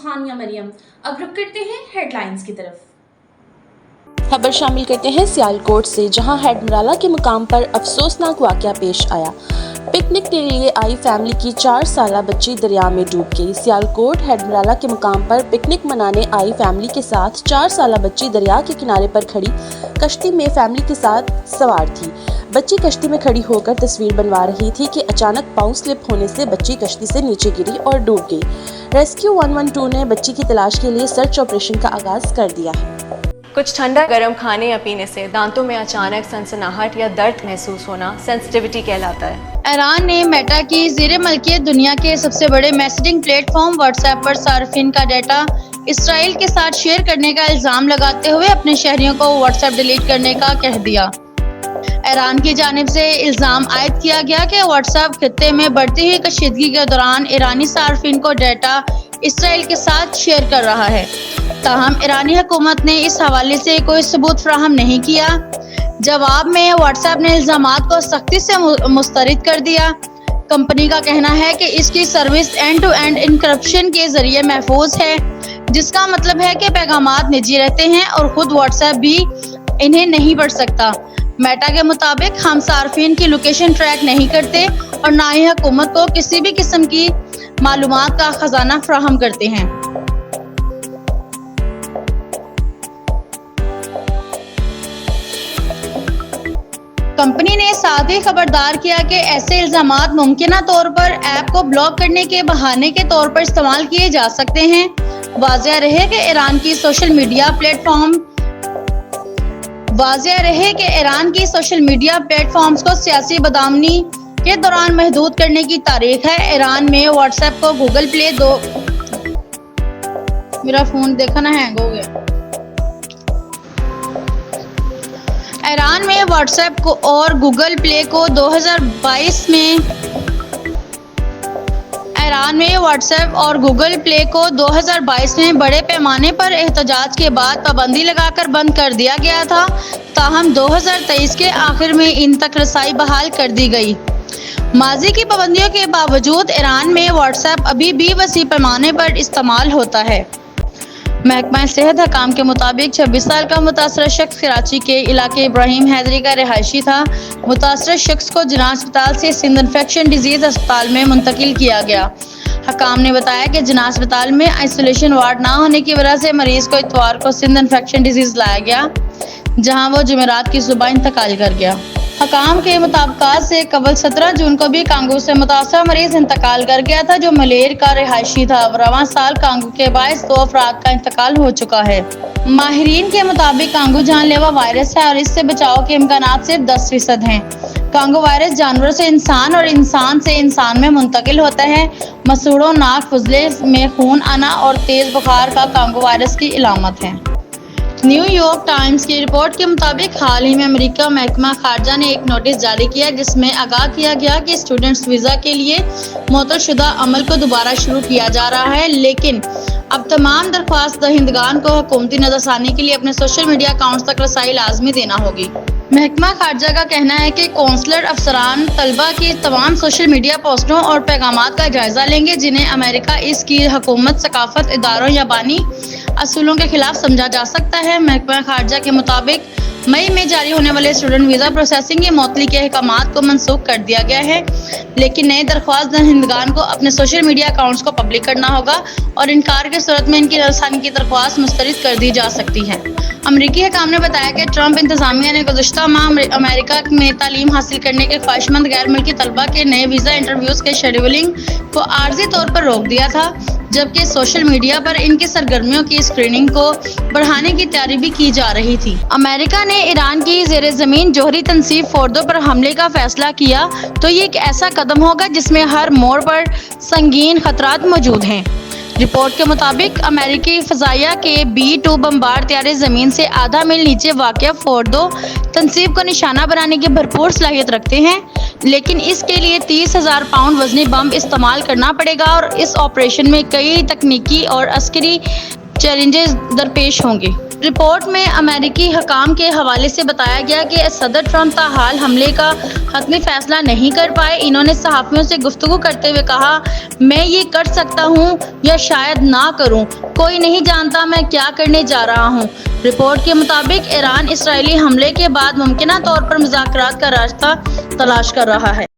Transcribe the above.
सुहानिया मरियम। अब रुक करते हैं हेडलाइंस की तरफ। खबर शामिल करते हैं सियालकोट से, जहां हेडमराला के मुकाम पर अफसोसनाक वाकया पेश आया। पिकनिक के लिए आई फैमिली की 4 साला बच्ची दरिया में डूब गई। सियालकोट हेडमराला के मुकाम पर पिकनिक मनाने आई फैमिली के साथ 4 साला बच्ची दरिया के किनारे पर खड़ी कश्ती में फैमिली के साथ सवार थी। बच्ची कश्ती में खड़ी होकर तस्वीर बनवा रही थी कि अचानक पाँव स्लिप होने से बच्ची कश्ती से नीचे गिरी और डूब गई। रेस्क्यू 112 ने बच्ची की तलाश के लिए सर्च ऑपरेशन का आगाज कर दिया है। कुछ ठंडा गर्म खाने या पीने से दांतों में अचानक सनसनाहट या दर्द महसूस होना सेंसिटिविटी कहलाता है। ईरान ने मेटा की ज़ेरे मलकियत दुनिया के सबसे बड़े मैसेजिंग प्लेटफॉर्म व्हाट्सएप पर सार्फिन का डेटा इसराइल के साथ शेयर करने का इल्ज़ाम लगाते हुए अपने शहरियों को व्हाट्सएप डिलीट करने का कह दिया। ईरान की जानिब से इल्ज़ाम आयद किया गया कि व्हाट्सएप खित्ते में बढ़ती हुई कशीदगी के दौरान ईरानी सार्फिन को डेटा इसराइल के साथ शेयर कर रहा है। ताहम ईरानी हुकूमत ने इस हवाले से कोई सबूत फराहम नहीं किया। जवाब में व्हाट्सएप ने इल्ज़ामात को सख्ती से मुस्तरद कर दिया। कंपनी का कहना है कि इसकी service end to end encryption के जरिए महफूज है, जिसका मतलब है कि पैगामात निजी रहते हैं और खुद व्हाट्सएप भी इन्हें नहीं पढ़ सकता। मेटा के मुताबिक हम सार्फिन की लोकेशन ट्रैक नहीं करते और ना ही हुकूमत को किसी भी किस्म की मालूमात का खजाना फराहम करते हैं। कंपनी ने साथ ही खबरदार किया कि ऐसे इल्जामात मुमकिना तौर पर ऐप को ब्लॉक करने के बहाने के तौर पर इस्तेमाल किए जा सकते हैं। वाज़ेह रहे कि ईरान की सोशल मीडिया प्लेटफॉर्म्स को सियासी बदनामी के दौरान महदूद करने की तारीख है। ईरान में व्हाट्सएप को गूगल प्ले मेरा फोन देखा ना हैंग हो गया। ईरान में व्हाट्सएप को और गूगल प्ले को 2022 में बड़े पैमाने पर एहतजाज के बाद पाबंदी लगाकर बंद कर दिया गया था। ताहम 2023 के आखिर में इन तक रसाई बहाल कर दी गई। माजी की पाबंदियों के बावजूद ईरान में व्हाट्सएप अभी भी वसी पैमाने पर इस्तेमाल होता है। महकमा सेहत हकाम के मुताबिक 26 साल का मुतासरा शख्स कराची के इलाके इब्राहिम हैदरी का रिहायशी था। मुतासरा शख्स को जिना अस्पताल से सिंध इन्फेक्शन डिजीज अस्पताल में मुंतकिल किया गया। हकाम ने बताया कि जिना अस्पताल में आइसोलेशन वार्ड ना होने की वजह से मरीज को इतवार को सिंध इन्फेक्शन डिजीज लाया गया, जहां वो जुमेरात की सुबह इंतकाल कर गया। हकाम के मुताबिक से कबल 17 जून को भी कांगू से मुतासरा मरीज इंतकाल कर गया था, जो मलेर का रिहायशी था। रवां साल कांगू के बायस 2 अफराद का इंतकाल हो चुका है। माहिरीन के मुताबिक कांगू जानलेवा वायरस है और इससे बचाव के इम्कानात सिर्फ 10% हैं। कांगू वायरस जानवर से इंसान और इंसान से इंसान में मुंतकिल होता है। मसूड़ों, नाक, फुजले में खून आना और तेज बुखार का कांगू वायरस की इलामत है। न्यूयॉर्क टाइम्स की रिपोर्ट के मुताबिक हाल ही में अमेरिका महकमा खारजा ने एक नोटिस जारी किया, जिसमें आगाह किया गया कि स्टूडेंट्स वीज़ा के लिए मुअत्तल अमल को दोबारा शुरू किया जा रहा है, लेकिन अब तमाम दरख्वास्त दहिंदगान को हुकूमती नज़रसानी के लिए अपने सोशल मीडिया अकाउंट्स तक रसाई लाजमी देना होगी। महकमा खारजा का कहना है कि कौंसलर अफसरान तलबा की तमाम सोशल मीडिया पोस्टों और पैगामात का जायजा लेंगे, जिन्हें अमेरिका इसकी हुकूमत, सकाफत, इदारों या बानी असूलों के खिलाफ समझा जा सकता है। महकमा खारजा के मुताबिक मई में जारी होने वाले स्टूडेंट वीज़ा प्रोसेसिंग के मुअत्तली के अहकामात को मनसूख कर दिया गया है, लेकिन नए दरख्वास्त दहिंदगान को अपने सोशल मीडिया अकाउंट्स को पब्लिक करना होगा और इनकार की सूरत में इनकी नज़रसानी की दरख्वास्त मुस्तरद कर दी जा सकती है। अमरीकी हकाम ने बताया कि ट्रंप इंतजामिया ने गुज़श्ता माह अमेरिका में तालीम हासिल करने के ख्वाहिशमंद गैर मुल्की तलबा के नए वीज़ा इंटरव्यूज़ के शेड्यूलिंग को आर्जी तौर पर रोक दिया था, जबकि सोशल मीडिया पर इनकी सरगर्मियों की स्क्रीनिंग को बढ़ाने की तैयारी भी की जा रही थी। अमेरिका ने ईरान की ज़ेरे ज़मीन जोहरी तनसीब फोर्दो पर हमले का फैसला किया तो ये एक ऐसा कदम होगा जिसमें हर मोड़ पर संगीन खतरात मौजूद हैं। रिपोर्ट के मुताबिक अमेरिकी फ़ज़ाइया के B-2 बमबार त्यारे ज़मीन से आधा मील नीचे वाक़या फोर्दो तनसीब को निशाना बनाने की भरपूर सलाहियत रखते हैं, लेकिन इसके लिए 30,000 पाउंड वजनी बम इस्तेमाल करना पड़ेगा और इस ऑपरेशन में कई तकनीकी और अस्करी चैलेंजेस दरपेश होंगे। رپورٹ میں امریکی حکام کے حوالے سے بتایا گیا کہ صدر ٹرمپ تاحال حملے کا حتمی فیصلہ نہیں کر پائے۔ انہوں نے صحافیوں سے گفتگو کرتے ہوئے کہا، میں یہ کر سکتا ہوں یا شاید نہ کروں، کوئی نہیں جانتا میں کیا کرنے جا رہا ہوں۔ رپورٹ کے مطابق ایران اسرائیلی حملے کے بعد ممکنہ طور پر مذاکرات کا راستہ تلاش کر رہا ہے۔